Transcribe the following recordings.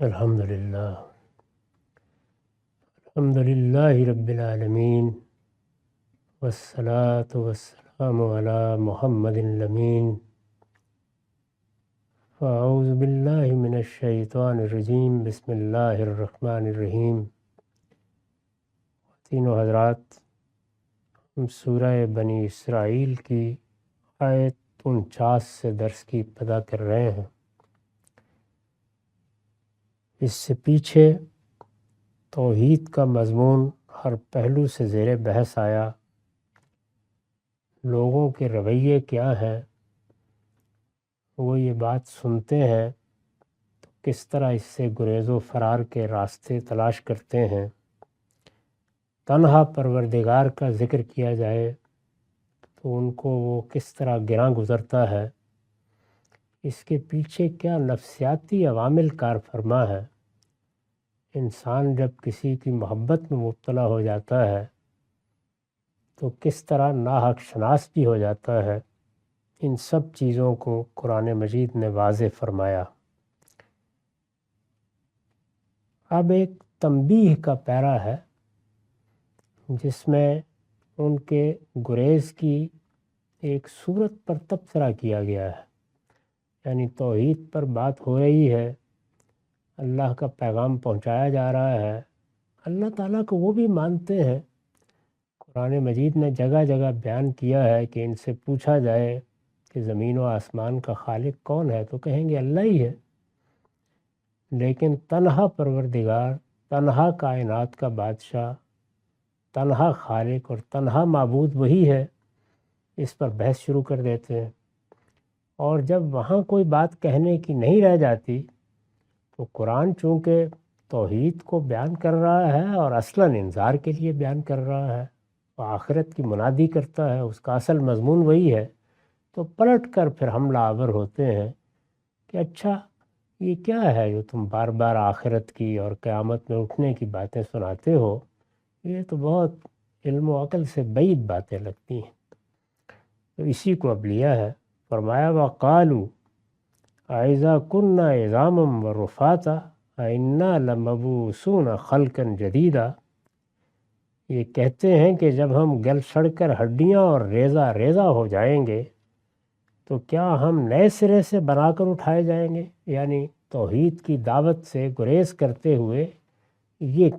الحمد للہ رب العالمین والصلاة والسلام علی محمد الامین فاعوذ باللہ من الشیطان الرجیم بسم اللہ الرحمن الرحیم۔ تینوں حضرات، ہم سورہ بنی اسرائیل کی آیت 49 سے درس کی ابتدا کر رہے ہیں۔ اس سے پیچھے توحید کا مضمون ہر پہلو سے زیر بحث آیا۔ لوگوں کے رویے کیا ہیں، وہ یہ بات سنتے ہیں تو کس طرح اس سے گریز و فرار کے راستے تلاش کرتے ہیں۔ تنہا پروردگار کا ذکر کیا جائے تو ان کو وہ کس طرح گراں گزرتا ہے۔ اس کے پیچھے کیا نفسیاتی عوامل کار فرما ہے۔ انسان جب کسی کی محبت میں مبتلا ہو جاتا ہے تو کس طرح ناحق شناس بھی ہو جاتا ہے۔ ان سب چیزوں کو قرآن مجید نے واضح فرمایا۔ اب ایک تنبیہ کا پیرا ہے جس میں ان کے گریز کی ایک صورت پر تبصرہ کیا گیا ہے، یعنی توحید پر بات ہو رہی ہے، اللہ کا پیغام پہنچایا جا رہا ہے، اللہ تعالیٰ کو وہ بھی مانتے ہیں۔ قرآن مجید نے جگہ جگہ بیان کیا ہے کہ ان سے پوچھا جائے کہ زمین و آسمان کا خالق کون ہے تو کہیں گے اللہ ہی ہے، لیکن تنہا پروردگار، تنہا کائنات کا بادشاہ، تنہا خالق اور تنہا معبود وہی ہے، اس پر بحث شروع کر دیتے ہیں۔ اور جب وہاں کوئی بات کہنے کی نہیں رہ جاتی تو قرآن چونکہ توحید کو بیان کر رہا ہے اور اصلاً انذار کے لیے بیان کر رہا ہے، وہ آخرت کی منادی کرتا ہے، اس کا اصل مضمون وہی ہے، تو پلٹ کر پھر حملہ آور ہوتے ہیں کہ اچھا یہ کیا ہے جو تم بار بار آخرت کی اور قیامت میں اٹھنے کی باتیں سناتے ہو، یہ تو بہت علم و عقل سے بعید باتیں لگتی ہیں۔ تو اسی کو اب لیا ہے، فرمایا وَقَالُوا اَإِذَا كُنَّا عِظَامًا وَرُفَاتًا أَإِنَّا لَمَبْعُوثُونَ خَلْقًا جَدِيدًا۔ یہ کہتے ہیں کہ جب ہم گل سڑ کر ہڈیاں اور ریزہ ریزہ ہو جائیں گے تو کیا ہم نئے سرے سے بنا کر اٹھائے جائیں گے، یعنی توحید کی دعوت سے گریز کرتے ہوئے یہ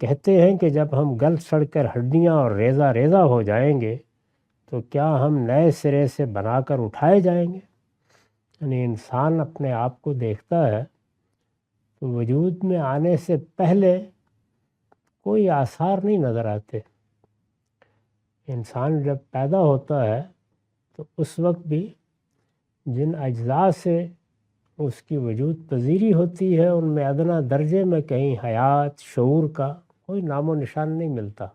کہتے ہیں کہ جب ہم گل سڑ کر ہڈیاں اور ریزہ ریزہ ہو جائیں گے تو کیا ہم نئے سرے سے بنا کر اٹھائے جائیں گے۔ یعنی انسان اپنے آپ کو دیکھتا ہے تو وجود میں آنے سے پہلے کوئی آثار نہیں نظر آتے۔ انسان جب پیدا ہوتا ہے تو اس وقت بھی جن اجزاء سے اس کی وجود پذیری ہوتی ہے ان میں ادنا درجے میں کہیں حیات، شعور کا کوئی نام و نشان نہیں ملتا۔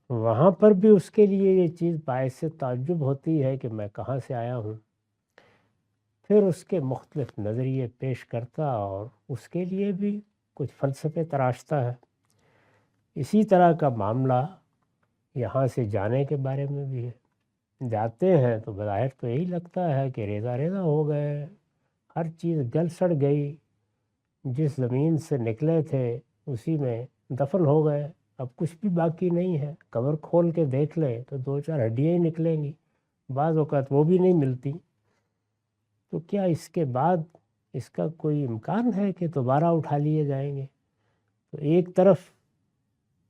وہاں پر بھی اس کے لیے یہ چیز باعث تعجب ہوتی ہے کہ میں کہاں سے آیا ہوں۔ پھر اس کے مختلف نظریے پیش کرتا اور اس کے لیے بھی کچھ فلسفے تراشتا ہے۔ اسی طرح کا معاملہ یہاں سے جانے کے بارے میں بھی ہے۔ جاتے ہیں تو بظاہر تو یہی لگتا ہے کہ ریزہ ریزہ ہو گئے، ہر چیز گل سڑ گئی، جس زمین سے نکلے تھے اسی میں دفن ہو گئے، اب کچھ بھی باقی نہیں ہے۔ قبر کھول کے دیکھ لے تو 2-4 ہڈیاں ہی نکلیں گی، بعض اوقات وہ بھی نہیں ملتی۔ تو کیا اس کے بعد اس کا کوئی امکان ہے کہ دوبارہ اٹھا لیے جائیں گے؟ تو ایک طرف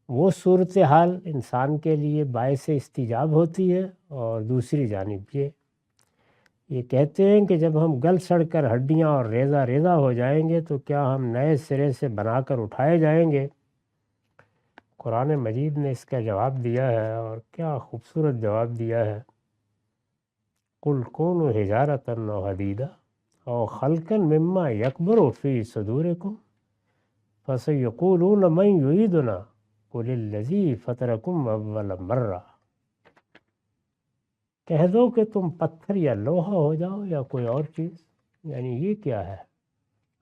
وہ صورتحال انسان کے لیے باعث استجاب ہوتی ہے اور دوسری جانب یہ کہتے ہیں کہ جب ہم گل سڑ کر ہڈیاں اور ریزہ ریزہ ہو جائیں گے تو کیا ہم نئے سرے سے بنا کر اٹھائے جائیں گے۔ قرآن مجید نے اس کا جواب دیا ہے اور کیا خوبصورت جواب دیا ہے۔ قُلْ كُونُوا حِجَارَةً أَوْ حَدِيدًا أَوْ خَلْقًا مِّمَّا يَكْبُرُ فِي صُدُورِكُمْ فَسَيَقُولُونَ مَن يُعِيدُنَا قُلِ الَّذِي فَطَرَكُمْ أَوَّلَ مَرَّةٍ۔ کہہ دو کہ تم پتھر یا لوہا ہو جاؤ یا کوئی اور چیز، یعنی یہ کیا ہے،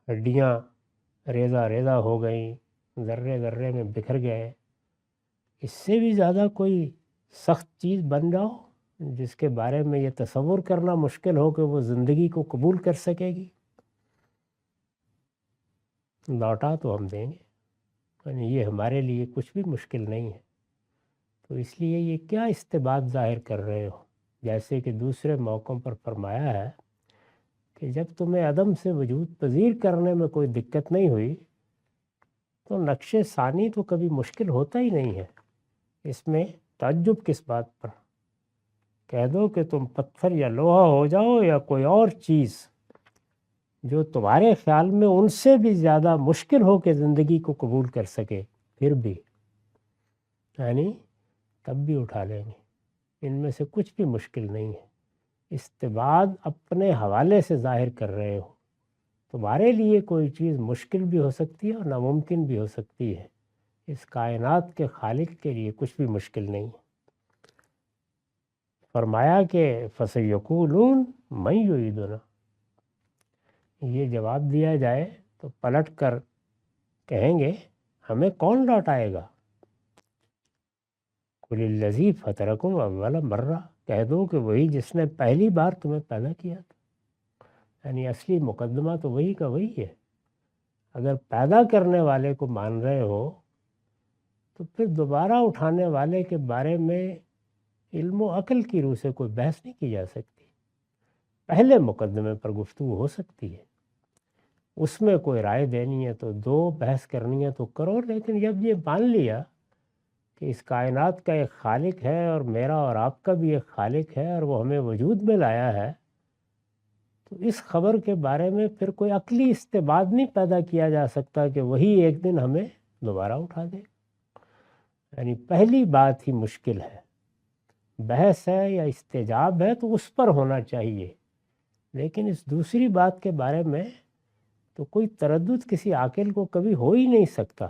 ہڈیاں ریزہ ریزہ ہو گئیں، ذرے ذرے میں بکھر گئے، اس سے بھی زیادہ کوئی سخت چیز بن جاؤ جس کے بارے میں یہ تصور کرنا مشکل ہو کہ وہ زندگی کو قبول کر سکے گی۔ لوٹا تو ہم دیں گے، یعنی یہ ہمارے لیے کچھ بھی مشکل نہیں ہے۔ تو اس لیے یہ کیا استبعاد ظاہر کر رہے ہو؟ جیسے کہ دوسرے موقعوں پر فرمایا ہے کہ جب تمہیں عدم سے وجود پذیر کرنے میں کوئی دقت نہیں ہوئی تو نقش ثانی تو کبھی مشکل ہوتا ہی نہیں ہے، اس میں تعجب کس بات پر؟ کہہ دو کہ تم پتھر یا لوہا ہو جاؤ یا کوئی اور چیز جو تمہارے خیال میں ان سے بھی زیادہ مشکل ہو کہ زندگی کو قبول کر سکے، پھر بھی یعنی تب بھی اٹھا لیں گے، ان میں سے کچھ بھی مشکل نہیں ہے۔ استبعاد اپنے حوالے سے ظاہر کر رہے ہو، تمہارے لیے کوئی چیز مشکل بھی ہو سکتی ہے اور ناممکن بھی ہو سکتی ہے، اس کائنات کے خالق کے لیے کچھ بھی مشکل نہیں۔ فرمایا کہ فَسَيَقُولُونَ مَن يُعِيدُنَا، یہ جواب دیا جائے تو پلٹ کر کہیں گے ہمیں کون لوٹائے گا؟ قُلِ الَّذِي فَطَرَكُمْ أَوَّلَ مَرَّةٍ، کہہ دو کہ وہی جس نے پہلی بار تمہیں پیدا کیا تھا، یعنی اصلی مقدمہ تو وہی کا وہی ہے۔ اگر پیدا کرنے والے کو مان رہے ہو تو پھر دوبارہ اٹھانے والے کے بارے میں علم و عقل کی روح سے کوئی بحث نہیں کی جا سکتی۔ پہلے مقدمے پر گفتگو ہو سکتی ہے، اس میں کوئی رائے دینی ہے تو دو، بحث کرنی ہے تو کرو، لیکن جب یہ مان لیا کہ اس کائنات کا ایک خالق ہے اور میرا اور آپ کا بھی ایک خالق ہے اور وہ ہمیں وجود میں لایا ہے، تو اس خبر کے بارے میں پھر کوئی عقلی استبعاد نہیں پیدا کیا جا سکتا کہ وہی ایک دن ہمیں دوبارہ اٹھا دے۔ یعنی پہلی بات ہی مشکل ہے، بحث ہے یا استجاب ہے تو اس پر ہونا چاہیے، لیکن اس دوسری بات کے بارے میں تو کوئی تردد کسی عاقل کو کبھی ہو ہی نہیں سکتا۔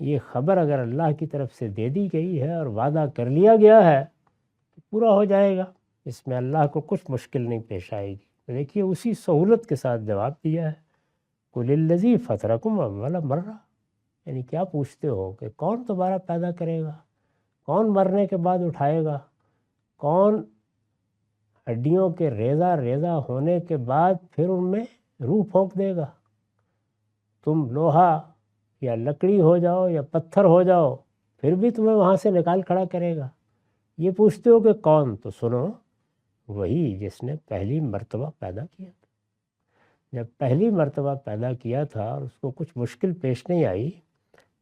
یہ خبر اگر اللہ کی طرف سے دے دی گئی ہے اور وعدہ کر لیا گیا ہے تو پورا ہو جائے گا، اس میں اللہ کو کچھ مشکل نہیں پیش آئے گی۔ دیکھیے اسی سہولت کے ساتھ جواب دیا ہے، قُلِ الَّذِي فَطَرَكُمْ أَوَّلَ مَرَّةٍ، یعنی کیا پوچھتے ہو کہ کون دوبارہ پیدا کرے گا، کون مرنے کے بعد اٹھائے گا، کون ہڈیوں کے ریزہ ریزہ ہونے کے بعد پھر ان میں روح پھونک دے گا؟ تم لوہا یا لکڑی ہو جاؤ یا پتھر ہو جاؤ پھر بھی تمہیں وہاں سے نکال کھڑا کرے گا۔ یہ پوچھتے ہو کہ کون، تو سنو وہی جس نے پہلی مرتبہ پیدا کیا تھا۔ جب پہلی مرتبہ پیدا کیا تھا اور اس کو کچھ مشکل پیش نہیں آئی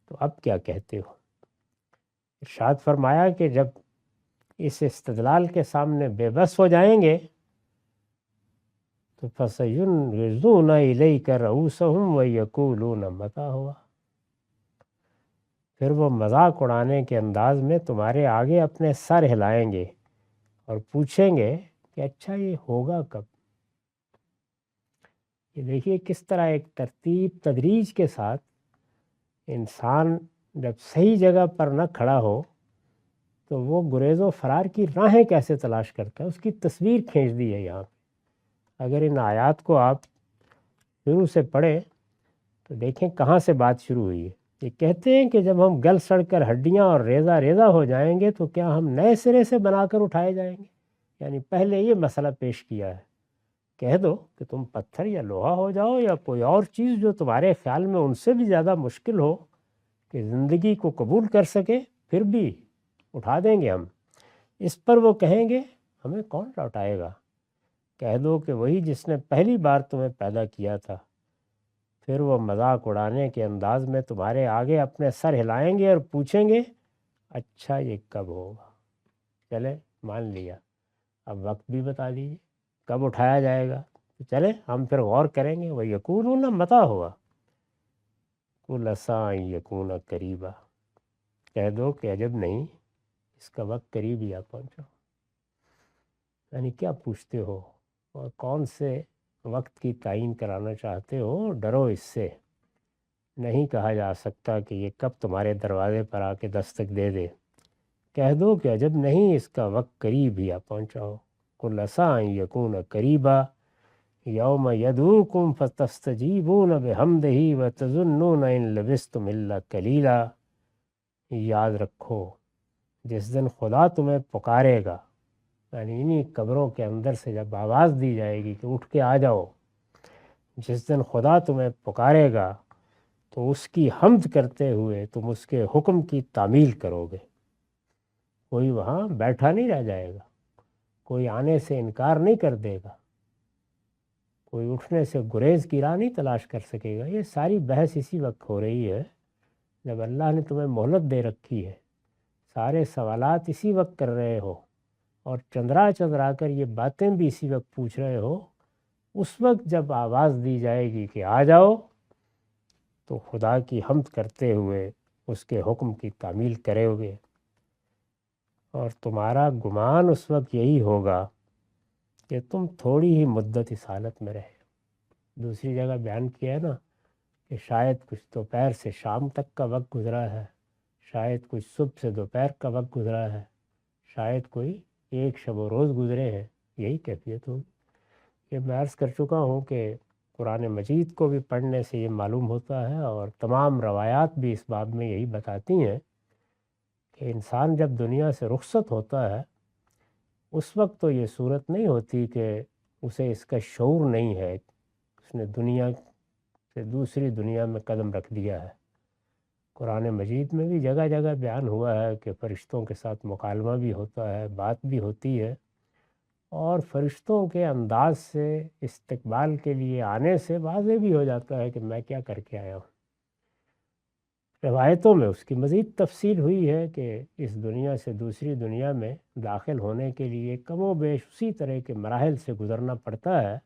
تو اب کیا کہتے ہو؟ ارشاد فرمایا کہ جب اس استدلال کے سامنے بے بس ہو جائیں گے تو فَسَيُنْغِضُونَ إِلَيْكَ رُءُوسَهُمْ وَيَقُولُونَ مَتَىٰ هُوَ، پھر وہ مذاق اڑانے کے انداز میں تمہارے آگے اپنے سر ہلائیں گے اور پوچھیں گے کہ اچھا یہ ہوگا کب؟ یہ دیکھیے کس طرح ایک ترتیب تدریج کے ساتھ انسان جب صحیح جگہ پر نہ کھڑا ہو تو وہ گریز و فرار کی راہیں کیسے تلاش کرتا ہے، اس کی تصویر کھینچ دی ہے یہاں پہ۔ اگر ان آیات کو آپ شروع سے پڑھیں تو دیکھیں کہاں سے بات شروع ہوئی ہے۔ یہ کہتے ہیں کہ جب ہم گل سڑ کر ہڈیاں اور ریزہ ریزہ ہو جائیں گے تو کیا ہم نئے سرے سے بنا کر اٹھائے جائیں گے؟ یعنی پہلے یہ مسئلہ پیش کیا ہے، کہہ دو کہ تم پتھر یا لوہا ہو جاؤ یا کوئی اور چیز جو تمہارے خیال میں ان سے بھی زیادہ مشکل ہو کہ زندگی کو قبول کر سکے، پھر بھی اٹھا دیں گے ہم۔ اس پر وہ کہیں گے ہمیں کون لوٹائے گا؟ کہہ دو کہ وہی جس نے پہلی بار تمہیں پیدا کیا تھا۔ پھر وہ مذاق اڑانے کے انداز میں تمہارے آگے اپنے سر ہلائیں گے اور پوچھیں گے اچھا یہ کب ہوگا؟ چلے مان لیا، اب وقت بھی بتا دیجیے کب اٹھایا جائے گا، تو چلے ہم پھر غور کریں گے۔ وَيَقُولُونَ مَتَىٰ هُوَ قُلْ عَسَىٰ أَن يَكُونَ قَرِيبًا، کہہ دو کہ عجب نہیں اس کا وقت قریب ہی آ پہنچا۔ یعنی کیا پوچھتے ہو اور کون سے وقت کی تعین کرانا چاہتے ہو؟ ڈرو اس سے، نہیں کہا جا سکتا کہ یہ کب تمہارے دروازے پر آ کے دستک دے دے۔ کہہ دو کہ عجب نہیں اس کا وقت قریب ہی آ پہنچا ہو۔ قُلْ عَسَىٰ أَن يَكُونَ قَرِيبًا يَوْمَ يَدْعُوكُمْ فَتَسْتَجِيبُونَ بِحَمْدِهِ وَتَظُنُّونَ إِن لَّبِثْتُمْ إِلَّا قَلِيلًا، یاد رکھو جس دن خدا تمہیں پکارے گا، یعنی انہی قبروں کے اندر سے جب آواز دی جائے گی کہ اٹھ کے آ جاؤ، جس دن خدا تمہیں پکارے گا تو اس کی حمد کرتے ہوئے تم اس کے حکم کی تعمیل کرو گے۔ کوئی وہاں بیٹھا نہیں رہ جائے گا، کوئی آنے سے انکار نہیں کر دے گا، کوئی اٹھنے سے گریز کی راہ نہیں تلاش کر سکے گا۔ یہ ساری بحث اسی وقت ہو رہی ہے جب اللہ نے تمہیں مہلت دے رکھی ہے، سارے سوالات اسی وقت کر رہے ہو اور چندرا کر یہ باتیں بھی اسی وقت پوچھ رہے ہو۔ اس وقت جب آواز دی جائے گی کہ آ جاؤ تو خدا کی حمد کرتے ہوئے اس کے حکم کی تعمیل کرے ہوگے، اور تمہارا گمان اس وقت یہی ہوگا کہ تم تھوڑی ہی مدت اس حالت میں رہے۔ دوسری جگہ بیان کیا ہے نا کہ شاید کچھ دوپہر سے شام تک کا وقت گزرا ہے، شاید کچھ صبح سے دوپہر کا وقت گزرا ہے، شاید کوئی ایک شب و روز گزرے ہیں، یہی کیفیت ہوگی۔ یہ میں عرض کر چکا ہوں کہ قرآن مجید کو بھی پڑھنے سے یہ معلوم ہوتا ہے، اور تمام روایات بھی اس باب میں یہی بتاتی ہیں کہ انسان جب دنیا سے رخصت ہوتا ہے اس وقت تو یہ صورت نہیں ہوتی کہ اسے اس کا شعور نہیں ہے، اس نے دنیا سے دوسری دنیا میں قدم رکھ دیا ہے۔ قرآن مجید میں بھی جگہ جگہ بیان ہوا ہے کہ فرشتوں کے ساتھ مکالمہ بھی ہوتا ہے، بات بھی ہوتی ہے، اور فرشتوں کے انداز سے استقبال کے لیے آنے سے واضح بھی ہو جاتا ہے کہ میں کیا کر کے آیا ہوں۔ روایتوں میں اس کی مزید تفصیل ہوئی ہے کہ اس دنیا سے دوسری دنیا میں داخل ہونے کے لیے کم و بیش اسی طرح کے مراحل سے گزرنا پڑتا ہے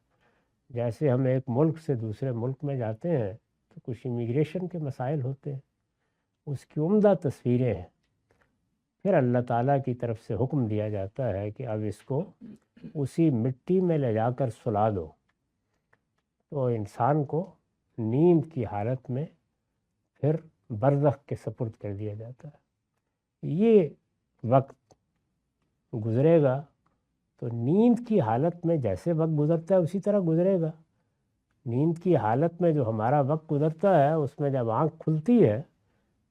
جیسے ہم ایک ملک سے دوسرے ملک میں جاتے ہیں تو کچھ امیگریشن کے مسائل ہوتے ہیں، اس کی عمدہ تصویریں ہیں۔ پھر اللہ تعالیٰ کی طرف سے حکم دیا جاتا ہے کہ اب اس کو اسی مٹی میں لے جا کر سلا دو، تو انسان کو نیند کی حالت میں پھر برزخ کے سپرد کر دیا جاتا ہے۔ یہ وقت گزرے گا تو نیند کی حالت میں جیسے وقت گزرتا ہے اسی طرح گزرے گا۔ نیند کی حالت میں جو ہمارا وقت گزرتا ہے اس میں جب آنکھ کھلتی ہے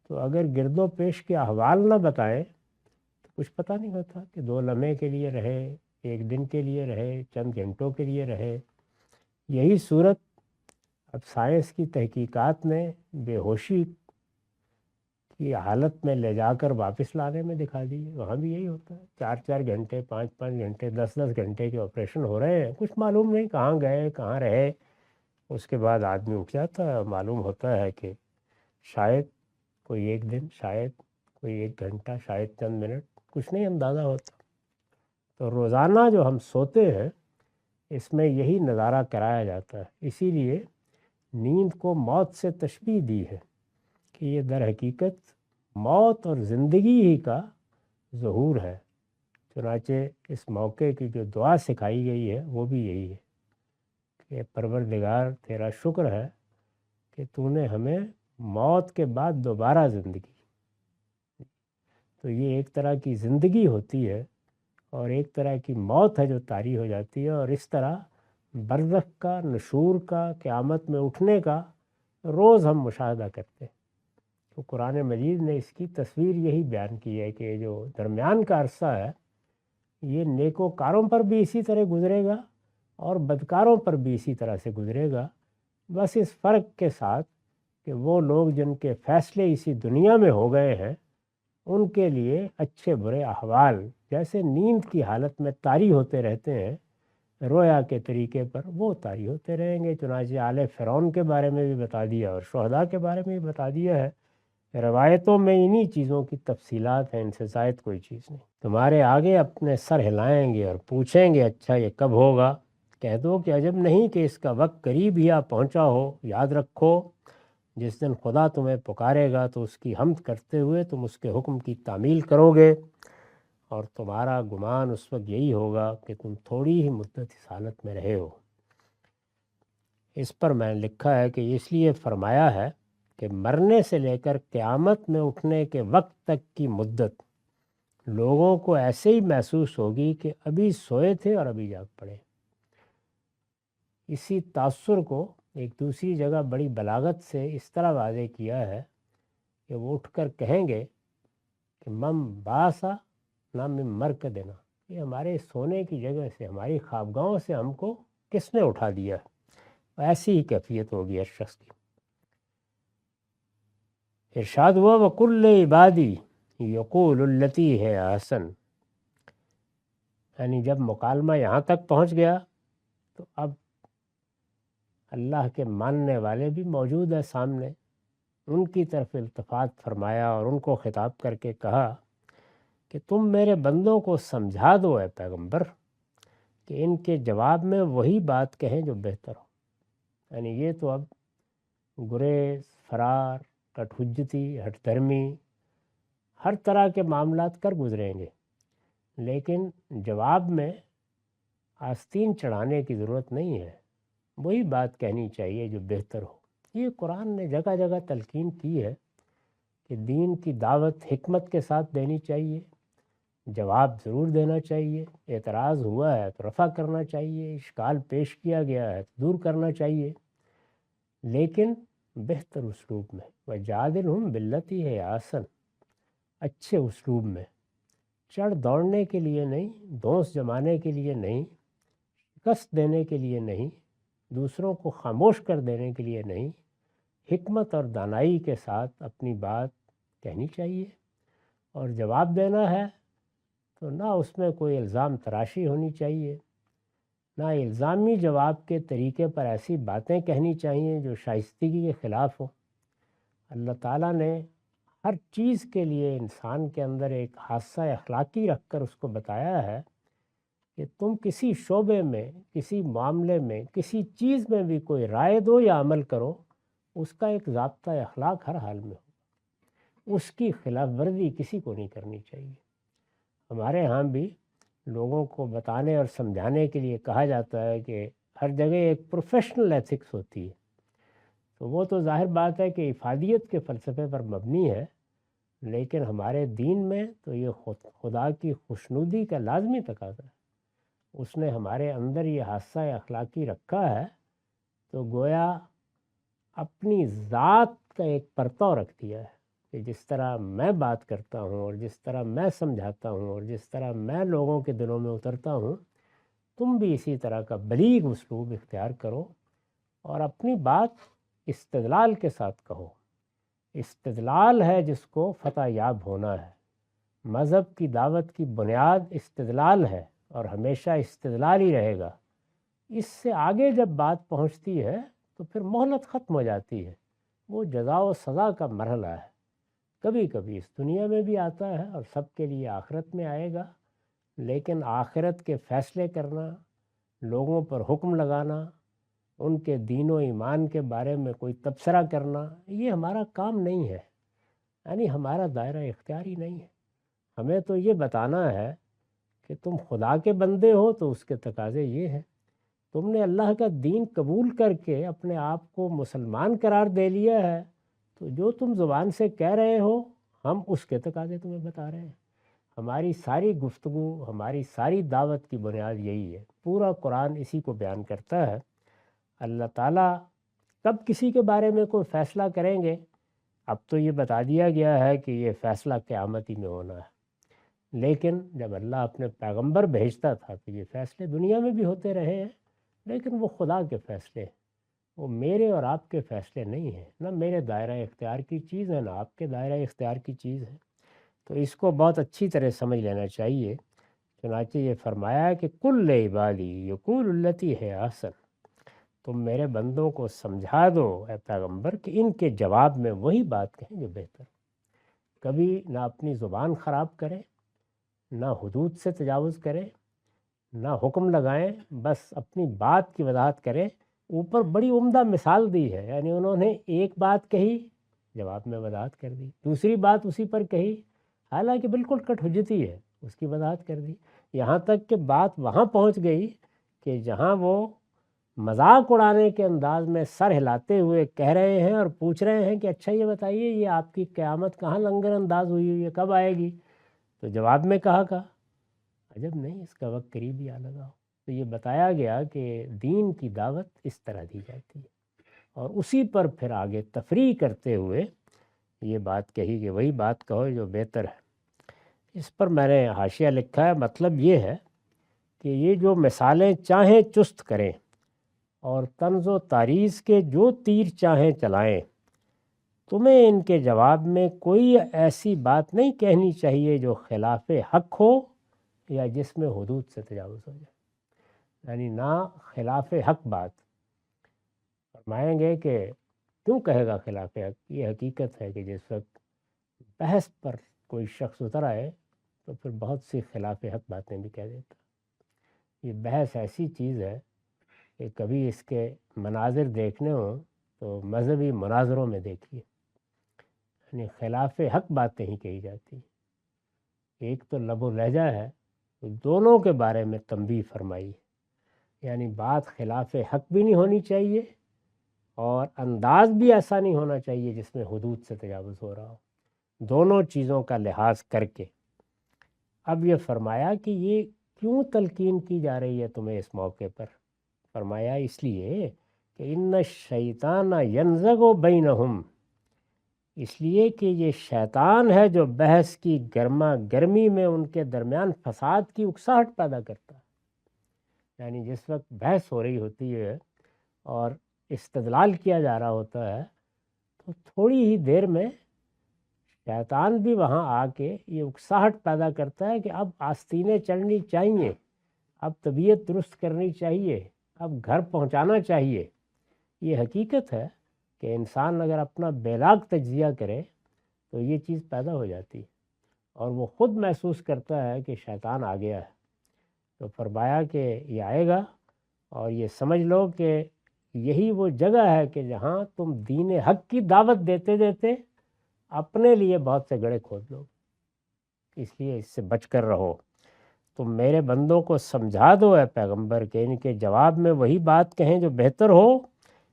تو اگر گرد و پیش کے احوال نہ بتائیں تو کچھ پتہ نہیں ہوتا کہ 2 لمحے کے لیے رہے، 1 دن کے لیے رہے، چند گھنٹوں کے لیے رہے۔ یہی صورت اب سائنس کی تحقیقات نے بے ہوشی کی حالت میں لے جا کر واپس لانے میں دکھا دی ہے۔ وہاں بھی یہی ہوتا ہے، 4 گھنٹے، 5 گھنٹے، 10 گھنٹے کے آپریشن ہو رہے ہیں، کچھ معلوم نہیں کہاں گئے کہاں رہے۔ اس کے بعد آدمی اٹھ جاتا ہے، معلوم ہوتا ہے کہ شاید کوئی 1 دن، شاید کوئی 1 گھنٹہ، شاید چند منٹ، کچھ نہیں اندازہ ہوتا۔ تو روزانہ جو ہم سوتے ہیں اس میں یہی نظارہ کرایا جاتا ہے۔ اسی لیے نیند کو موت سے تشبیہ دی ہے کہ یہ در حقیقت موت اور زندگی ہی کا ظہور ہے۔ چنانچہ اس موقع کی جو دعا سکھائی گئی ہے وہ بھی یہی ہے کہ پروردگار تیرا شکر ہے کہ تو نے ہمیں موت کے بعد دوبارہ زندگی، تو یہ ایک طرح کی زندگی ہوتی ہے اور ایک طرح کی موت ہے جو طاری ہو جاتی ہے، اور اس طرح برزخ کا، نشور کا، قیامت میں اٹھنے کا روز ہم مشاہدہ کرتے ہیں۔ تو قرآن مجید نے اس کی تصویر یہی بیان کی ہے کہ جو درمیان کا عرصہ ہے یہ نیکوکاروں پر بھی اسی طرح گزرے گا اور بدکاروں پر بھی اسی طرح سے گزرے گا، بس اس فرق کے ساتھ کہ وہ لوگ جن کے فیصلے اسی دنیا میں ہو گئے ہیں ان کے لیے اچھے برے احوال جیسے نیند کی حالت میں طاری ہوتے رہتے ہیں، رویا کے طریقے پر وہ طاری ہوتے رہیں گے۔ چنانچہ آل فرعون کے بارے میں بھی بتا دیا اور شہداء کے بارے میں بھی بتا دیا ہے۔ روایتوں میں انہی چیزوں کی تفصیلات ہیں، ان سے زائد کوئی چیز نہیں۔ تمہارے آگے اپنے سر ہلائیں گے اور پوچھیں گے اچھا یہ کب ہوگا؟ کہہ دو کہ عجب نہیں کہ اس کا وقت قریب ہی آ پہنچا ہو۔ یاد رکھو جس دن خدا تمہیں پکارے گا تو اس کی حمد کرتے ہوئے تم اس کے حکم کی تعمیل کرو گے، اور تمہارا گمان اس وقت یہی ہوگا کہ تم تھوڑی ہی مدت اس حالت میں رہے ہو۔ اس پر میں نے لکھا ہے کہ اس لیے فرمایا ہے کہ مرنے سے لے کر قیامت میں اٹھنے کے وقت تک کی مدت لوگوں کو ایسے ہی محسوس ہوگی کہ ابھی سوئے تھے اور ابھی جاگ پڑے۔ اسی تاثر کو ایک دوسری جگہ بڑی بلاغت سے اس طرح واضح کیا ہے کہ وہ اٹھ کر کہیں گے کہ مم باسا نہ من مرکدنا، یہ ہمارے سونے کی جگہ سے، ہماری خوابگاہوں سے ہم کو کس نے اٹھا دیا؟ ایسی ہی کیفیت ہوگی ہر شخص کی۔ ارشاد ہوا وَقُلْ لِعِبَادِي یقول التی ہے احسن، یعنی جب مکالمہ یہاں تک پہنچ گیا تو اب اللہ کے ماننے والے بھی موجود ہیں سامنے، ان کی طرف التفات فرمایا اور ان کو خطاب کر کے کہا کہ تم میرے بندوں کو سمجھا دو اے پیغمبر کہ ان کے جواب میں وہی بات کہیں جو بہتر ہو۔ یعنی یہ تو اب گریز، فرار، کٹ حجتی، ہٹ دھرمی، ہر طرح کے معاملات کر گزریں گے، لیکن جواب میں آستین چڑھانے کی ضرورت نہیں ہے، وہی بات کہنی چاہیے جو بہتر ہو۔ یہ قرآن نے جگہ جگہ تلقین کی ہے کہ دین کی دعوت حکمت کے ساتھ دینی چاہیے، جواب ضرور دینا چاہیے، اعتراض ہوا ہے تو رفع کرنا چاہیے، اشکال پیش کیا گیا ہے تو دور کرنا چاہیے، لیکن بہتر اسلوب میں۔ وَجَادِلْهُمْ بِالَّتِي هِيَ أَحْسَنُ، اچھے اسلوب میں، چڑھ دوڑنے کے لیے نہیں، دھونس جمانے کے لیے نہیں، شکست دینے کے لیے نہیں، دوسروں کو خاموش کر دینے کے لیے نہیں، حکمت اور دانائی کے ساتھ اپنی بات کہنی چاہیے، اور جواب دینا ہے تو نہ اس میں کوئی الزام تراشی ہونی چاہیے، نہ الزامی جواب کے طریقے پر ایسی باتیں کہنی چاہیے جو شائستگی کے خلاف ہو۔ اللہ تعالیٰ نے ہر چیز کے لیے انسان کے اندر ایک حادثہ اخلاقی رکھ کر اس کو بتایا ہے کہ تم کسی شعبے میں، کسی معاملے میں، کسی چیز میں بھی کوئی رائے دو یا عمل کرو، اس کا ایک ضابطہ اخلاق ہر حال میں ہو، اس کی خلاف ورزی کسی کو نہیں کرنی چاہیے۔ ہمارے ہاں بھی لوگوں کو بتانے اور سمجھانے کے لیے کہا جاتا ہے کہ ہر جگہ ایک پروفیشنل ایتھکس ہوتی ہے، تو وہ تو ظاہر بات ہے کہ افادیت کے فلسفے پر مبنی ہے، لیکن ہمارے دین میں تو یہ خدا کی خوشنودی کا لازمی تقاضا ہے۔ اس نے ہمارے اندر یہ حادثہ اخلاقی رکھا ہے تو گویا اپنی ذات کا ایک پرتو رکھ دیا ہے کہ جس طرح میں بات کرتا ہوں اور جس طرح میں سمجھاتا ہوں اور جس طرح میں لوگوں کے دلوں میں اترتا ہوں، تم بھی اسی طرح کا بلیغ اسلوب اختیار کرو اور اپنی بات استدلال کے ساتھ کہو۔ استدلال ہے جس کو فتح یاب ہونا ہے، مذہب کی دعوت کی بنیاد استدلال ہے اور ہمیشہ استدلال ہی رہے گا۔ اس سے آگے جب بات پہنچتی ہے تو پھر مہلت ختم ہو جاتی ہے، وہ جزا و سزا کا مرحلہ ہے، کبھی کبھی اس دنیا میں بھی آتا ہے اور سب کے لیے آخرت میں آئے گا، لیکن آخرت کے فیصلے کرنا، لوگوں پر حکم لگانا، ان کے دین و ایمان کے بارے میں کوئی تبصرہ کرنا، یہ ہمارا کام نہیں ہے، یعنی ہمارا دائرہ اختیار ہی نہیں ہے۔ ہمیں تو یہ بتانا ہے کہ تم خدا کے بندے ہو تو اس کے تقاضے یہ ہیں، تم نے اللہ کا دین قبول کر کے اپنے آپ کو مسلمان قرار دے لیا ہے، تو جو تم زبان سے کہہ رہے ہو ہم اس کے تقاضے تمہیں بتا رہے ہیں۔ ہماری ساری گفتگو، ہماری ساری دعوت کی بنیاد یہی ہے، پورا قرآن اسی کو بیان کرتا ہے۔ اللہ تعالیٰ کب کسی کے بارے میں کوئی فیصلہ کریں گے، اب تو یہ بتا دیا گیا ہے کہ یہ فیصلہ قیامت ہی میں ہونا ہے، لیکن جب اللہ اپنے پیغمبر بھیجتا تھا تو یہ فیصلے دنیا میں بھی ہوتے رہے ہیں، لیکن وہ خدا کے فیصلے ہیں، وہ میرے اور آپ کے فیصلے نہیں ہیں، نہ میرے دائرہ اختیار کی چیز ہے نہ آپ کے دائرہ اختیار کی چیز ہے۔ تو اس کو بہت اچھی طرح سمجھ لینا چاہیے۔ چنانچہ یہ فرمایا ہے کہ کل عبادی یقول التی ہے احسن، تم میرے بندوں کو سمجھا دو اے پیغمبر کہ ان کے جواب میں وہی بات کہیں جو بہتر۔ کبھی نہ اپنی زبان خراب کریں، نہ حدود سے تجاوز کریں، نہ حکم لگائیں، بس اپنی بات کی وضاحت کریں۔ اوپر بڑی عمدہ مثال دی ہے، یعنی انہوں نے ایک بات کہی، جواب میں وضاحت کر دی، دوسری بات اسی پر کہی، حالانکہ بالکل کٹ حجتی ہے، اس کی وضاحت کر دی، یہاں تک کہ بات وہاں پہنچ گئی کہ جہاں وہ مذاق اڑانے کے انداز میں سر ہلاتے ہوئے کہہ رہے ہیں اور پوچھ رہے ہیں کہ اچھا یہ بتائیے یہ آپ کی قیامت کہاں لنگر انداز ہوئی ہے، کب آئے گی؟ تو جواب میں کہا عجب نہیں، اس کا وقت قریب ہی آ لگا ہو۔ تو یہ بتایا گیا کہ دین کی دعوت اس طرح دی جاتی ہے، اور اسی پر پھر آگے تفریح کرتے ہوئے یہ بات کہی کہ وہی بات کہو جو بہتر ہے۔ اس پر میں نے حاشیہ لکھا ہے، مطلب یہ ہے کہ یہ جو مثالیں چاہیں چست کریں اور طنز و تاریض کے جو تیر چاہیں چلائیں، تمہیں ان کے جواب میں کوئی ایسی بات نہیں کہنی چاہیے جو خلاف حق ہو یا جس میں حدود سے تجاوز ہو جائے، یعنی نہ خلاف حق بات۔ فرمائیں گے کہ کیوں کہے گا خلاف حق؟ یہ حقیقت ہے کہ جس وقت بحث پر کوئی شخص اتر آئے تو پھر بہت سی خلاف حق باتیں بھی کہہ دیتا۔ یہ بحث ایسی چیز ہے کہ کبھی اس کے مناظر دیکھنے ہوں تو مذہبی مناظروں میں دیکھیے، یعنی خلاف حق باتیں ہی کہی جاتی ہیں۔ ایک تو لب و لہجہ ہے، تو دونوں کے بارے میں تنبیہ فرمائی، یعنی بات خلاف حق بھی نہیں ہونی چاہیے اور انداز بھی ایسا نہیں ہونا چاہیے جس میں حدود سے تجاوز ہو رہا ہو، دونوں چیزوں کا لحاظ کر کے۔ اب یہ فرمایا کہ یہ کیوں تلقین کی جا رہی ہے تمہیں اس موقع پر؟ فرمایا اس لیے کہ ان الشیطان ینزغ بینہم، اس لیے کہ یہ شیطان ہے جو بحث کی گرما گرمی میں ان کے درمیان فساد کی اکساہٹ پیدا کرتا ہے۔ یعنی جس وقت بحث ہو رہی ہوتی ہے اور استدلال کیا جا رہا ہوتا ہے تو تھوڑی ہی دیر میں شیطان بھی وہاں آ کے یہ اکساہٹ پیدا کرتا ہے کہ اب آستینیں چڑھنی چاہیے، اب طبیعت درست کرنی چاہیے، اب گھر پہنچانا چاہیے۔ یہ حقیقت ہے کہ انسان اگر اپنا بیلاگ تجزیہ کرے تو یہ چیز پیدا ہو جاتی ہے اور وہ خود محسوس کرتا ہے کہ شیطان آ گیا ہے۔ تو فرمایا کہ یہ آئے گا اور یہ سمجھ لو کہ یہی وہ جگہ ہے کہ جہاں تم دین حق کی دعوت دیتے دیتے اپنے لیے بہت سے گڑھے کھود لو، اس لیے اس سے بچ کر رہو۔ تم میرے بندوں کو سمجھا دو اے پیغمبر کہ ان کے جواب میں وہی بات کہیں جو بہتر ہو،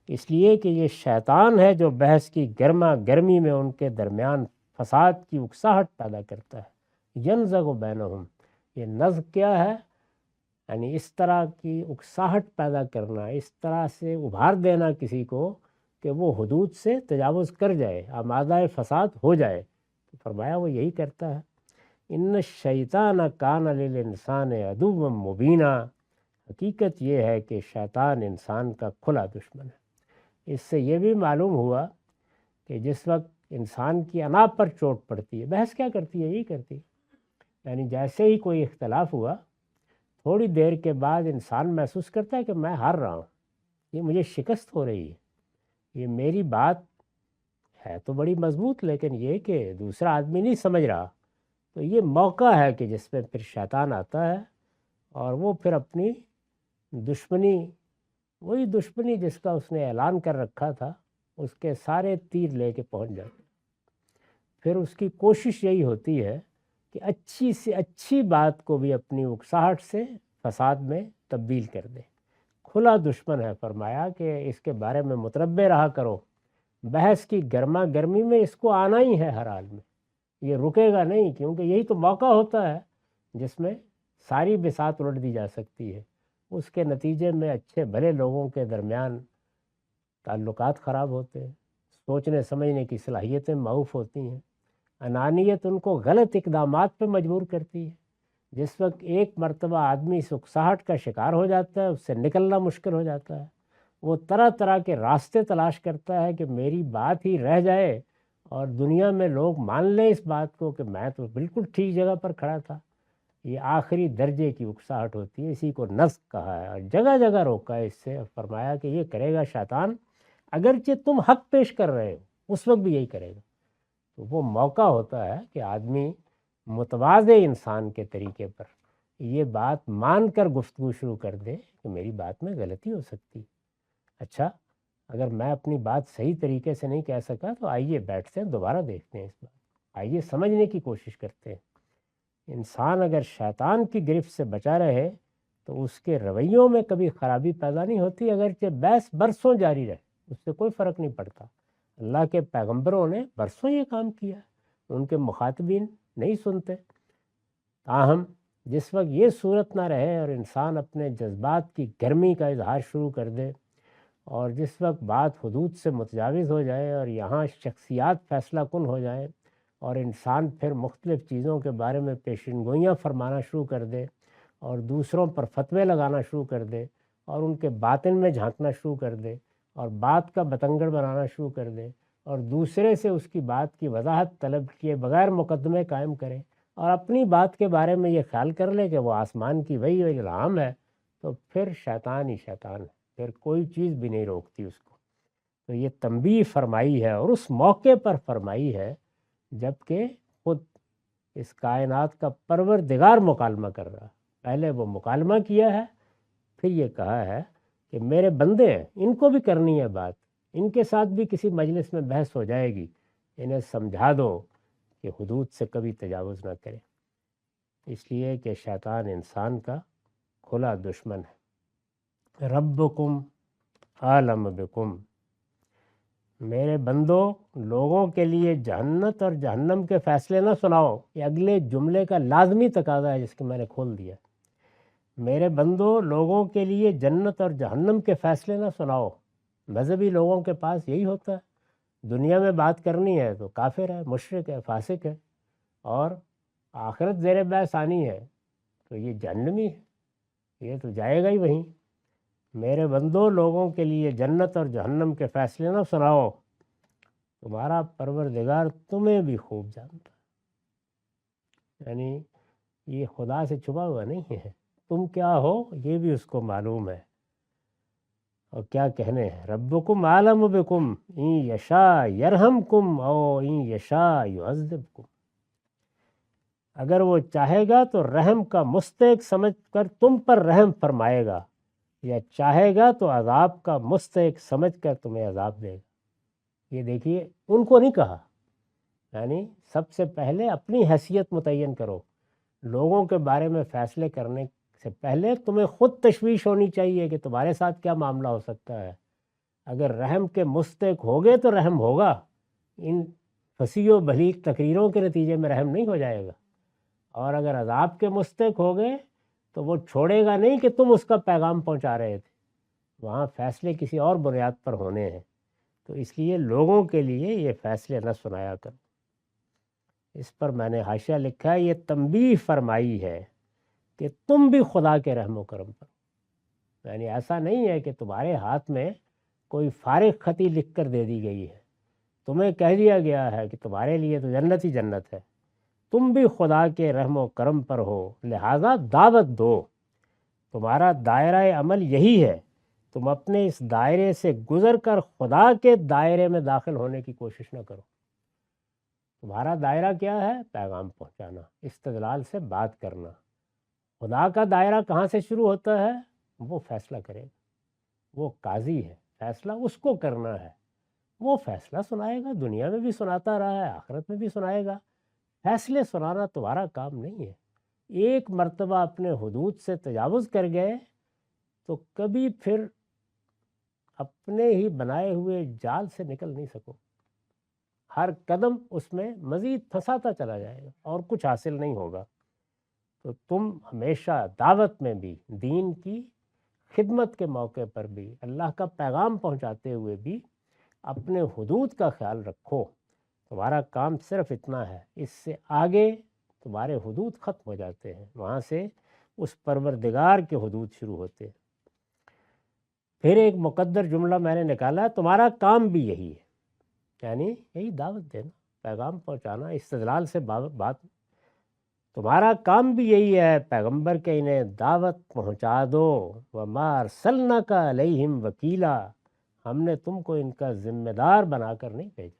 اس لیے کہ یہ شیطان ہے جو بحث کی گرما گرمی میں ان کے درمیان فساد کی اکساہٹ پیدا کرتا ہے۔ ینزغ بینہم، یہ نزغ کیا ہے؟ یعنی اس طرح کی اکساہٹ پیدا کرنا، اس طرح سے ابھار دینا کسی کو کہ وہ حدود سے تجاوز کر جائے، آمادہ فساد ہو جائے۔ تو فرمایا وہ یہی کرتا ہے۔ ان الشیطان کان للانسان عدوا مبینا، حقیقت یہ ہے کہ شیطان انسان کا کھلا دشمن ہے۔ اس سے یہ بھی معلوم ہوا کہ جس وقت انسان کی انا پر چوٹ پڑتی ہے، بحث کیا کرتی ہے؟ یہی کرتی ہے، یعنی جیسے ہی کوئی اختلاف ہوا تھوڑی دیر کے بعد انسان محسوس کرتا ہے کہ میں ہار رہا ہوں، یہ مجھے شکست ہو رہی ہے، یہ میری بات ہے تو بڑی مضبوط لیکن یہ کہ دوسرا آدمی نہیں سمجھ رہا۔ تو یہ موقع ہے کہ جس میں پھر شیطان آتا ہے اور وہ پھر اپنی دشمنی، وہی دشمنی جس کا اس نے اعلان کر رکھا تھا، اس کے سارے تیر لے کے پہنچ جاتے۔ پھر اس کی کوشش یہی ہوتی ہے کہ اچھی سے اچھی بات کو بھی اپنی اکساہٹ سے فساد میں تبدیل کر دے۔ کھلا دشمن ہے، فرمایا کہ اس کے بارے میں متنبہ رہا کرو۔ بحث کی گرما گرمی میں اس کو آنا ہی ہے ہر حال میں، یہ رکے گا نہیں، کیونکہ یہی تو موقع ہوتا ہے جس میں ساری بساط الٹ دی جا سکتی ہے۔ اس کے نتیجے میں اچھے بھلے لوگوں کے درمیان تعلقات خراب ہوتے ہیں، سوچنے سمجھنے کی صلاحیتیں معوف ہوتی ہیں، انانیت ان کو غلط اقدامات پہ مجبور کرتی ہے۔ جس وقت ایک مرتبہ آدمی اس اکساہٹ کا شکار ہو جاتا ہے، اس سے نکلنا مشکل ہو جاتا ہے، وہ طرح طرح کے راستے تلاش کرتا ہے کہ میری بات ہی رہ جائے اور دنیا میں لوگ مان لیں اس بات کو کہ میں تو بالکل ٹھیک جگہ پر کھڑا تھا۔ یہ آخری درجے کی اکساہٹ ہوتی ہے، اسی کو نزغ کہا ہے اور جگہ جگہ روکا ہے اس سے، اور فرمایا کہ یہ کرے گا شیطان، اگرچہ تم حق پیش کر رہے ہو اس وقت بھی یہی کرے گا۔ تو وہ موقع ہوتا ہے کہ آدمی متواضع انسان کے طریقے پر یہ بات مان کر گفتگو شروع کر دے کہ میری بات میں غلطی ہو سکتی، اچھا اگر میں اپنی بات صحیح طریقے سے نہیں کہہ سکا تو آئیے بیٹھتے ہیں، دوبارہ دیکھتے ہیں اس بات، آئیے سمجھنے کی کوشش کرتے ہیں۔ انسان اگر شیطان کی گرفت سے بچا رہے تو اس کے رویوں میں کبھی خرابی پیدا نہیں ہوتی، اگرچہ بحث برسوں جاری رہے اس سے کوئی فرق نہیں پڑتا۔ اللہ کے پیغمبروں نے برسوں یہ کام کیا، ان کے مخاطبین نہیں سنتے۔ تاہم جس وقت یہ صورت نہ رہے اور انسان اپنے جذبات کی گرمی کا اظہار شروع کر دے اور جس وقت بات حدود سے متجاوز ہو جائے اور یہاں شخصیات فیصلہ کن ہو جائیں اور انسان پھر مختلف چیزوں کے بارے میں پیشن گوئیاں فرمانا شروع کر دے اور دوسروں پر فتوے لگانا شروع کر دے اور ان کے باطن میں جھانکنا شروع کر دے اور بات کا بتنگڑ بنانا شروع کر دے اور دوسرے سے اس کی بات کی وضاحت طلب کیے بغیر مقدمے قائم کرے اور اپنی بات کے بارے میں یہ خیال کر لے کہ وہ آسمان کی وہی الہام ہے، تو پھر شیطان ہی شیطان ہے، پھر کوئی چیز بھی نہیں روکتی اس کو۔ تو یہ تنبیہ فرمائی ہے اور اس موقع پر فرمائی ہے جب کہ خود اس کائنات کا پروردگار مکالمہ کر رہا ہے۔ پہلے وہ مکالمہ کیا ہے، پھر یہ کہا ہے کہ میرے بندے ہیں، ان کو بھی کرنی ہے بات، ان کے ساتھ بھی کسی مجلس میں بحث ہو جائے گی، انہیں سمجھا دو کہ حدود سے کبھی تجاوز نہ کرے، اس لیے کہ شیطان انسان کا کھلا دشمن ہے۔ ربکم عالم بکم، میرے بندو لوگوں کے لیے جنت اور جہنم کے فیصلے نہ سناؤ، یہ اگلے جملے کا لازمی تقاضا ہے جس کو میں نے کھول دیا۔ میرے بندو لوگوں کے لیے جنت اور جہنم کے فیصلے نہ سناؤ۔ مذہبی لوگوں کے پاس یہی ہوتا ہے، دنیا میں بات کرنی ہے تو کافر ہے، مشرک ہے، فاسق ہے، اور آخرت زیر بحث آنی ہے تو یہ جہنمی ہے، یہ تو جائے گا ہی وہیں۔ میرے بندو لوگوں کے لیے جنت اور جہنم کے فیصلے نہ سناؤ، تمہارا پروردگار تمہیں بھی خوب جانتا ہے، یعنی یہ خدا سے چھپا ہوا نہیں ہے، تم کیا ہو یہ بھی اس کو معلوم ہے۔ اور کیا کہنے ہیں، ربکم عالم بکم ان یشاء یرحمکم او ان یشاء یعذبکم، اگر وہ چاہے گا تو رحم کا مستحق سمجھ کر تم پر رحم فرمائے گا، یا چاہے گا تو عذاب کا مستحق سمجھ کر تمہیں عذاب دے گا۔ یہ دیکھیے ان کو نہیں کہا، یعنی سب سے پہلے اپنی حیثیت متعین کرو، لوگوں کے بارے میں فیصلے کرنے سے پہلے تمہیں خود تشویش ہونی چاہیے کہ تمہارے ساتھ کیا معاملہ ہو سکتا ہے۔ اگر رحم کے مستحق ہوگے تو رحم ہوگا، ان فصیح و بلیغ تقریروں کے نتیجے میں رحم نہیں ہو جائے گا، اور اگر عذاب کے مستحق ہوگے تو وہ چھوڑے گا نہیں کہ تم اس کا پیغام پہنچا رہے تھے، وہاں فیصلے کسی اور بنیاد پر ہونے ہیں، تو اس لیے لوگوں کے لیے یہ فیصلے نہ سنایا کر۔ اس پر میں نے حاشیہ لکھا ہے، یہ تنبیہ فرمائی ہے کہ تم بھی خدا کے رحم و کرم پر، یعنی ایسا نہیں ہے کہ تمہارے ہاتھ میں کوئی فارغ خطی لکھ کر دے دی گئی ہے، تمہیں کہہ دیا گیا ہے کہ تمہارے لیے تو جنت ہی جنت ہے، تم بھی خدا کے رحم و کرم پر ہو، لہٰذا دعوت دو، تمہارا دائرہ عمل یہی ہے، تم اپنے اس دائرے سے گزر کر خدا کے دائرے میں داخل ہونے کی کوشش نہ کرو۔ تمہارا دائرہ کیا ہے؟ پیغام پہنچانا، استدلال سے بات کرنا۔ خدا کا دائرہ کہاں سے شروع ہوتا ہے؟ وہ فیصلہ کرے گا، وہ قاضی ہے، فیصلہ اس کو کرنا ہے، وہ فیصلہ سنائے گا، دنیا میں بھی سناتا رہا ہے، آخرت میں بھی سنائے گا۔ فیصلے سنانا تمہارا کام نہیں ہے۔ ایک مرتبہ اپنے حدود سے تجاوز کر گئے تو کبھی پھر اپنے ہی بنائے ہوئے جال سے نکل نہیں سکو، ہر قدم اس میں مزید پھنساتا چلا جائے گا اور کچھ حاصل نہیں ہوگا۔ تو تم ہمیشہ دعوت میں بھی، دین کی خدمت کے موقع پر بھی، اللہ کا پیغام پہنچاتے ہوئے بھی اپنے حدود کا خیال رکھو۔ تمہارا کام صرف اتنا ہے، اس سے آگے تمہارے حدود ختم ہو جاتے ہیں، وہاں سے اس پروردگار کے حدود شروع ہوتے ہیں۔ پھر ایک مقدر جملہ میں نے نکالا، تمہارا کام بھی یہی ہے، یعنی یہی دعوت دینا، پیغام پہنچانا، استدلال سے بات، تمہارا کام بھی یہی ہے، پیغمبر کے انہیں دعوت پہنچا دو۔ وَمَا أَرْسَلْنَاكَ عَلَيْهِمْ وَكِيلًا، ہم نے تم کو ان کا ذمہ دار بنا کر نہیں بھیجا۔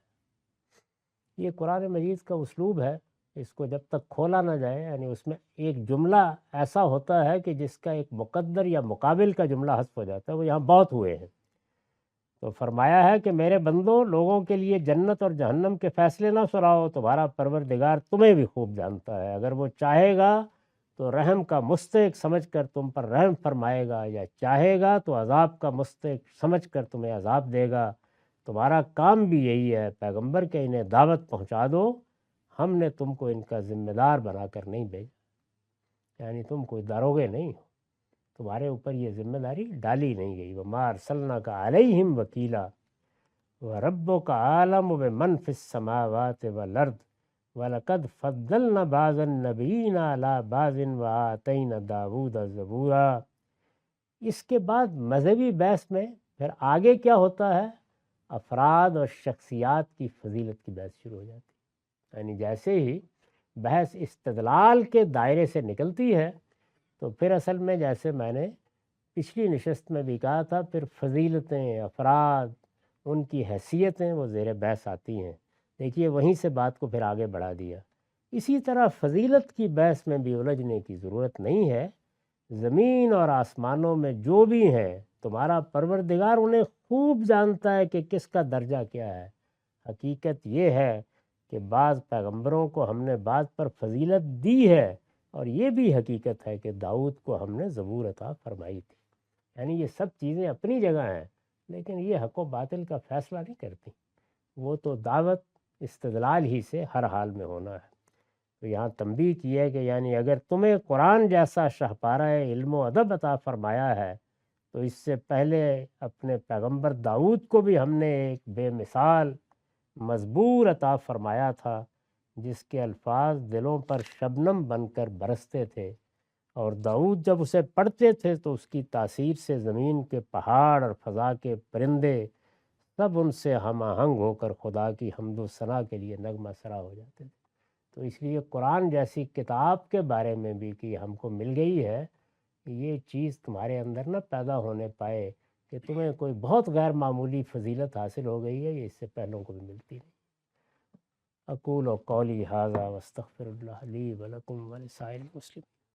یہ قرآن مجید کا اسلوب ہے، اس کو جب تک کھولا نہ جائے، یعنی اس میں ایک جملہ ایسا ہوتا ہے کہ جس کا ایک مقدر یا مقابل کا جملہ حذف ہو جاتا ہے، وہ یہاں بہت ہوئے ہیں۔ تو فرمایا ہے کہ میرے بندو لوگوں کے لیے جنت اور جہنم کے فیصلے نہ سناؤ، تمہارا پروردگار تمہیں بھی خوب جانتا ہے، اگر وہ چاہے گا تو رحم کا مستحق سمجھ کر تم پر رحم فرمائے گا، یا چاہے گا تو عذاب کا مستحق سمجھ کر تمہیں عذاب دے گا۔ تمہارا کام بھی یہی ہے، پیغمبر کے انہیں دعوت پہنچا دو، ہم نے تم کو ان کا ذمہ دار بنا کر نہیں بھیجا، یعنی تم کوئی داروغے نہیں ہو، تمہارے اوپر یہ ذمہ داری ڈالی نہیں گئی۔ وَمَا أَرْسَلْنَاكَ عَلَيْهِمْ وَكِيلًا وَرَبُّكَ أَعْلَمُ بِمَنْ فِي السَّمَاوَاتِ وَالْأَرْضِ وَلَقَدْ فَضَّلْنَا بَعْضَ النَّبِيِّينَ عَلَىٰ بَعْضٍ وَآتَيْنَا دَاوُودَ زَبُورًا۔ اس کے بعد مذہبی بحث میں پھر آگے کیا ہوتا ہے؟ افراد اور شخصیات کی فضیلت کی بحث شروع ہو جاتی ہے۔ یعنی جیسے ہی بحث استدلال کے دائرے سے نکلتی ہے تو پھر اصل میں جیسے میں نے پچھلی نشست میں بھی کہا تھا، پھر فضیلتیں، افراد، ان کی حیثیتیں وہ زیر بحث آتی ہیں۔ دیکھیے وہیں سے بات کو پھر آگے بڑھا دیا۔ اسی طرح فضیلت کی بحث میں بھی الجھنے کی ضرورت نہیں ہے۔ زمین اور آسمانوں میں جو بھی ہیں تمہارا پروردگار انہیں خوب جانتا ہے کہ کس کا درجہ کیا ہے۔ حقیقت یہ ہے کہ بعض پیغمبروں کو ہم نے بعض پر فضیلت دی ہے، اور یہ بھی حقیقت ہے کہ داؤد کو ہم نے زبور عطا فرمائی تھی۔ یعنی یہ سب چیزیں اپنی جگہ ہیں، لیکن یہ حق و باطل کا فیصلہ نہیں کرتی، وہ تو دعوت استدلال ہی سے ہر حال میں ہونا ہے۔ تو یہاں تنبیہ کی ہے کہ یعنی اگر تمہیں قرآن جیسا شاہپارہ علم و ادب عطا فرمایا ہے تو اس سے پہلے اپنے پیغمبر داؤد کو بھی ہم نے ایک بے مثال مزبور عطا فرمایا تھا، جس کے الفاظ دلوں پر شبنم بن کر برستے تھے، اور داؤد جب اسے پڑھتے تھے تو اس کی تاثیر سے زمین کے پہاڑ اور فضا کے پرندے سب ان سے ہم آہنگ ہو کر خدا کی حمد و ثنا کے لیے نغمہ سرا ہو جاتے تھے۔ تو اس لیے قرآن جیسی کتاب کے بارے میں بھی کہ ہم کو مل گئی ہے، یہ چیز تمہارے اندر نہ پیدا ہونے پائے کہ تمہیں کوئی بہت غیر معمولی فضیلت حاصل ہو گئی ہے، یہ اس سے پہلوں کو بھی ملتی نہیں۔ اقول و قولی ھذا واستغفر اللہ لی ولکم ولسائر المسلمین۔